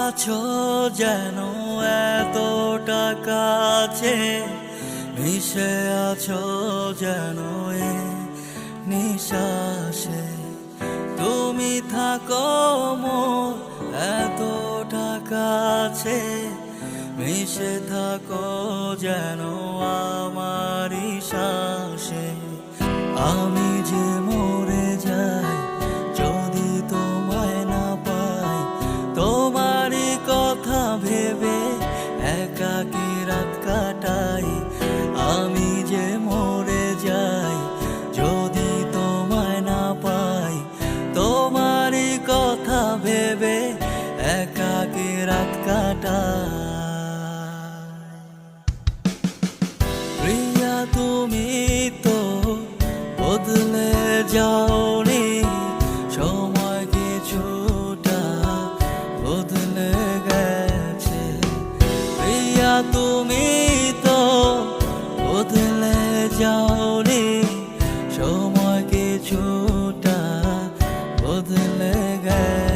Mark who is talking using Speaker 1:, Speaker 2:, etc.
Speaker 1: আছো যেন এতটা কাছে, মিশে আছো যেন এ নিঃশ্বাসে। তুমি থাকো মোর এতটা কাছে, মিশে থাকো যেন আমারই শ্বাসে। আমি যে মরে যাই যদি তোমায় না পাই, তোমারই কথা ভেবে একাকী রাত কাটাই। আমি যে মরে যাই যদি তোমায় না পাই, তোমারই কথা ভেবে একাকী রাত কাটাই। প্রিয়া তুমি তো বদলে যাওনি, সময় কিছুটা বদলে গেছে। প্রিয়া তুমি তো বদলে যাওনি, সময় কিছুটা বদলে গেছে।